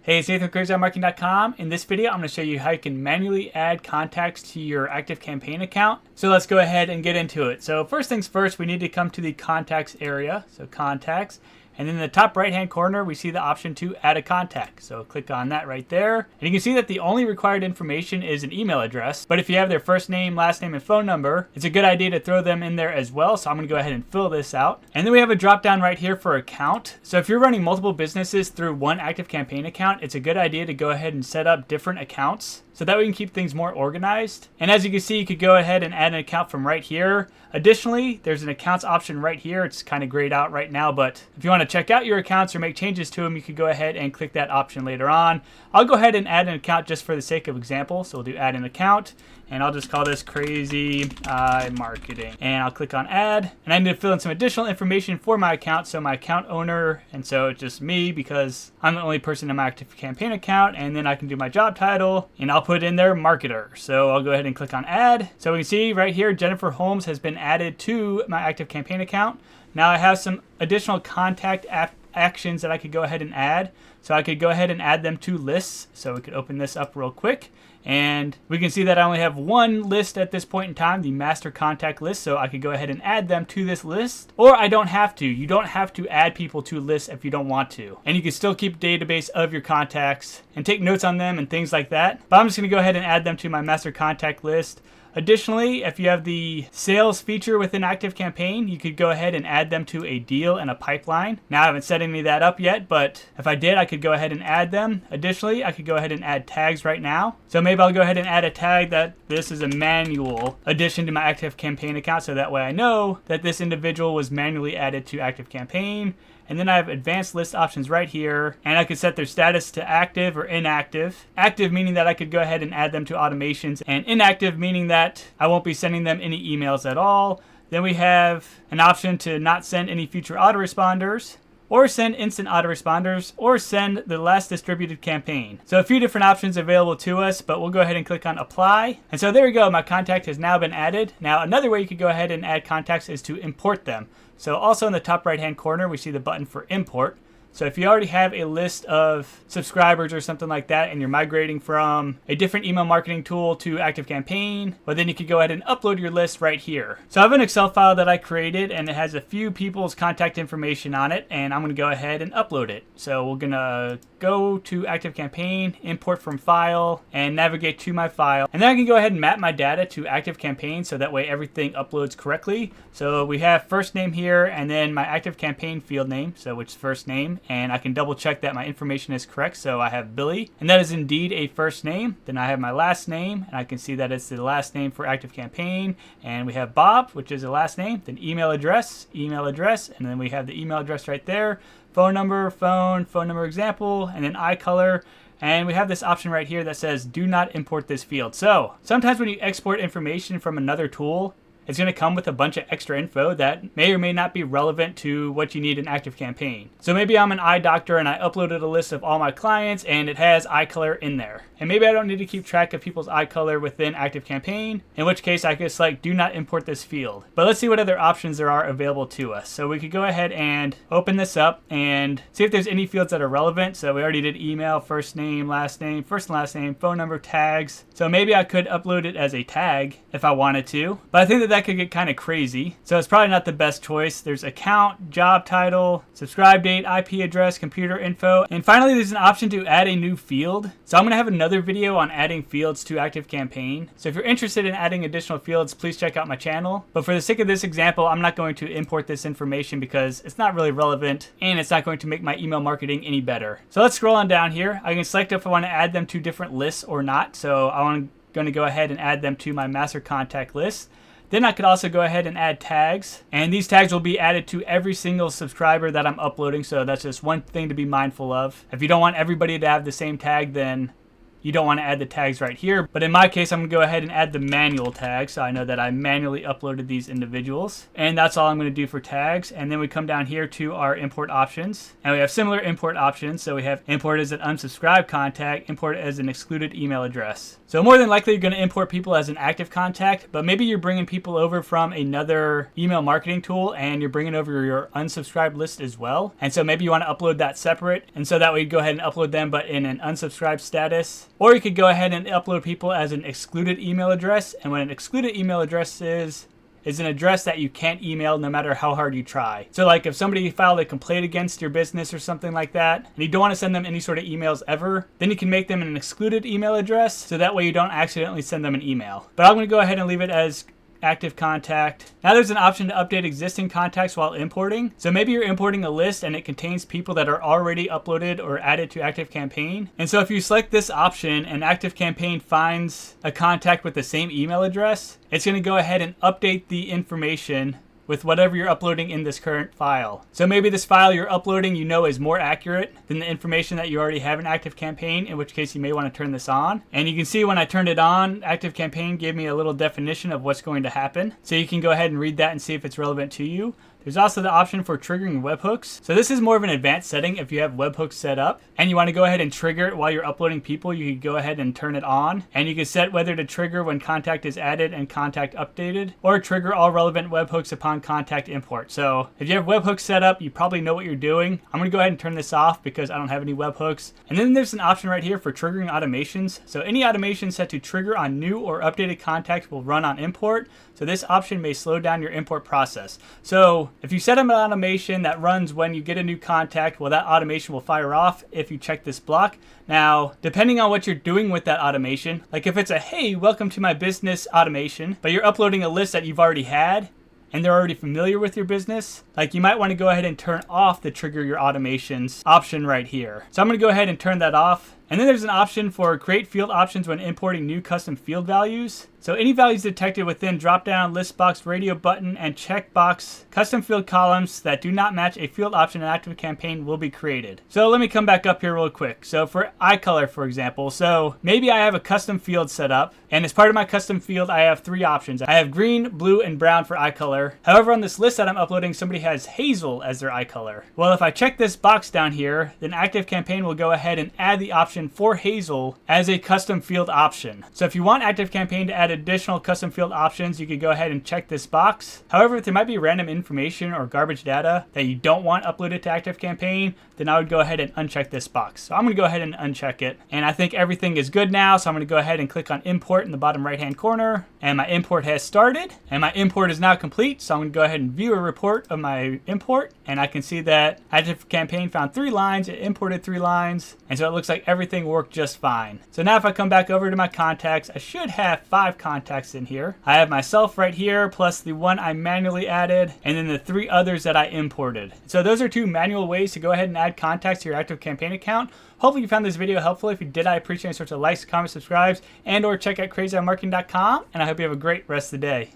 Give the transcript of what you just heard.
Hey, it's Nathan with CrazyOnMarketing.com. In this video, I'm going to show you how you can manually add contacts to your ActiveCampaign account. So let's go ahead and get into it. So first things first, we need to come to the contacts area. So contacts. And in the top right-hand corner, we see the option to add a contact. So click on that right there. And you can see that the only required information is an email address. But if you have their first name, last name, and phone number, it's a good idea to throw them in there as well. So I'm going to go ahead and fill this out. And then we have a drop-down right here for account. So if you're running multiple businesses through one ActiveCampaign account, it's a good idea to go ahead and set up different accounts, so that way we can keep things more organized. And as you can see, you could go ahead and add an account from right here. Additionally, there's an accounts option right here. It's kind of grayed out right now, but if you want to check out your accounts or make changes to them, you could go ahead and click that option later on. I'll go ahead and add an account just for the sake of example. So we'll do add an account, and I'll just call this Crazy Marketing. And I'll click on add, and I need to fill in some additional information for my account. So my account owner, and so it's just me because I'm the only person in my ActiveCampaign account, and then I can do my job title, and I'll put in there marketer. So I'll go ahead and click on add. So we can see right here, Jennifer Holmes has been added to my ActiveCampaign account. Now I have some additional contact actions that I could go ahead and add. So I could go ahead and add them to lists. So we could open this up real quick. And we can see that I only have one list at this point in time, the master contact list. So I could go ahead and add them to this list, or I don't have to. You don't have to add people to lists if you don't want to. And you can still keep a database of your contacts and take notes on them and things like that. But I'm just going to go ahead and add them to my master contact list. Additionally, if you have the sales feature within ActiveCampaign, you could go ahead and add them to a deal and a pipeline. Now, I haven't set any of that up yet, but if I did, I could go ahead and add them. Additionally, I could go ahead and add tags right now. So maybe I'll go ahead and add a tag that this is a manual addition to my ActiveCampaign account, so that way I know that this individual was manually added to ActiveCampaign. And then I have advanced list options right here, and I could set their status to active or inactive. Active meaning that I could go ahead and add them to automations, and inactive meaning that I won't be sending them any emails at all. Then we have an option to not send any future autoresponders, or send instant autoresponders, or send the last distributed campaign. So a few different options available to us, but we'll go ahead and click on apply. And so there we go, my contact has now been added. Now another way you could go ahead and add contacts is to import them. So also in the top right hand corner, we see the button for import. So if you already have a list of subscribers or something like that, and you're migrating from a different email marketing tool to ActiveCampaign, well, then you could go ahead and upload your list right here. So I have an Excel file that I created, and it has a few people's contact information on it, and I'm going to go ahead and upload it. So we're going to go to ActiveCampaign, import from file, and navigate to my file. And then I can go ahead and map my data to ActiveCampaign, so that way everything uploads correctly. So we have first name here, and then my ActiveCampaign field name, so which is first name. And I can double check that my information is correct. So I have Billy, and that is indeed a first name. Then I have my last name, and I can see that it's the last name for ActiveCampaign. And we have Bob, which is the last name. Then email address, and then we have the email address right there. Phone number, phone number example, and then eye color. And we have this option right here that says do not import this field. So sometimes when you export information from another tool, it's going to come with a bunch of extra info that may or may not be relevant to what you need in ActiveCampaign. So maybe I'm an eye doctor and I uploaded a list of all my clients and it has eye color in there. And maybe I don't need to keep track of people's eye color within ActiveCampaign, in which case I could select do not import this field. But let's see what other options there are available to us. So we could go ahead and open this up and see if there's any fields that are relevant. So we already did email, first name, first and last name, phone number, tags. So maybe I could upload it as a tag if I wanted to, but I think that could get kind of crazy. So it's probably not the best choice. There's account, job title, subscribe date, IP address, computer info, and finally there's an option to add a new field. So I'm going to have another video on adding fields to ActiveCampaign. So if you're interested in adding additional fields, please check out my channel. But for the sake of this example, I'm not going to import this information because it's not really relevant and it's not going to make my email marketing any better. So let's scroll on down here. I can select if I want to add them to different lists or not. So I'm going to go ahead and add them to my master contact list. Then I could also go ahead and add tags, and these tags will be added to every single subscriber that I'm uploading, so that's just one thing to be mindful of. If you don't want everybody to have the same tag, then you don't want to add the tags right here. But in my case, I'm going to go ahead and add the manual tag, so I know that I manually uploaded these individuals. And that's all I'm going to do for tags. And then we come down here to our import options, and we have similar import options. So we have import as an unsubscribed contact, import as an excluded email address. So more than likely you're going to import people as an active contact, but maybe you're bringing people over from another email marketing tool and you're bringing over your unsubscribed list as well. And so maybe you want to upload that separate, and so that way you go ahead and upload them but in an unsubscribed status. Or you could go ahead and upload people as an excluded email address, and what an excluded email address is an address that you can't email no matter how hard you try. So like if somebody filed a complaint against your business or something like that, and you don't want to send them any sort of emails ever, then you can make them an excluded email address, so that way you don't accidentally send them an email. But I'm going to go ahead and leave it as active contact. Now there's an option to update existing contacts while importing. So maybe you're importing a list and it contains people that are already uploaded or added to ActiveCampaign. And so if you select this option and ActiveCampaign finds a contact with the same email address, it's going to go ahead and update the information with whatever you're uploading in this current file. So maybe this file you're uploading is more accurate than the information that you already have in ActiveCampaign, in which case you may want to turn this on. And you can see when I turned it on, ActiveCampaign gave me a little definition of what's going to happen. So you can go ahead and read that and see if it's relevant to you. There's also the option for triggering webhooks. So this is more of an advanced setting if you have webhooks set up and you want to go ahead and trigger it while you're uploading people. You can go ahead and turn it on, and you can set whether to trigger when contact is added and contact updated, or trigger all relevant webhooks upon contact import. So if you have webhooks set up, you probably know what you're doing. I'm going to go ahead and turn this off because I don't have any webhooks. And then there's an option right here for triggering automations. So any automation set to trigger on new or updated contacts will run on import. So this option may slow down your import process. So if you set up an automation that runs when you get a new contact, well, that automation will fire off if you check this block. Now, depending on what you're doing with that automation, like if it's a, hey, welcome to my business automation, but you're uploading a list that you've already had, and they're already familiar with your business, like you might want to go ahead and turn off the trigger your automations option right here. So I'm going to go ahead and turn that off. And then there's an option for create field options when importing new custom field values. So any values detected within drop-down, list box, radio button, and checkbox custom field columns that do not match a field option in ActiveCampaign will be created. So let me come back up here real quick. So for eye color, for example, so maybe I have a custom field set up, and as part of my custom field, I have 3 options. I have green, blue, and brown for eye color. However, on this list that I'm uploading, somebody has hazel as their eye color. Well, if I check this box down here, then ActiveCampaign will go ahead and add the option for hazel as a custom field option. So if you want ActiveCampaign to add additional custom field options, you could go ahead and check this box. However, if there might be random information or garbage data that you don't want uploaded to ActiveCampaign, then I would go ahead and uncheck this box. So I'm going to go ahead and uncheck it. And I think everything is good now. So I'm going to go ahead and click on import in the bottom right-hand corner. And my import has started. And my import is now complete. So I'm going to go ahead and view a report of my import. And I can see that ActiveCampaign found 3 lines. It imported 3 lines. And so it looks like everything worked just fine. So now if I come back over to my contacts, I should have 5 contacts in here. I have myself right here, plus the 1 I manually added, and then the 3 others that I imported. So those are 2 manual ways to go ahead and add contacts to your ActiveCampaign account. Hopefully you found this video helpful. If you did, I appreciate any sorts of likes, comments, subscribes, and or check out crazymarketing.com. And I hope you have a great rest of the day.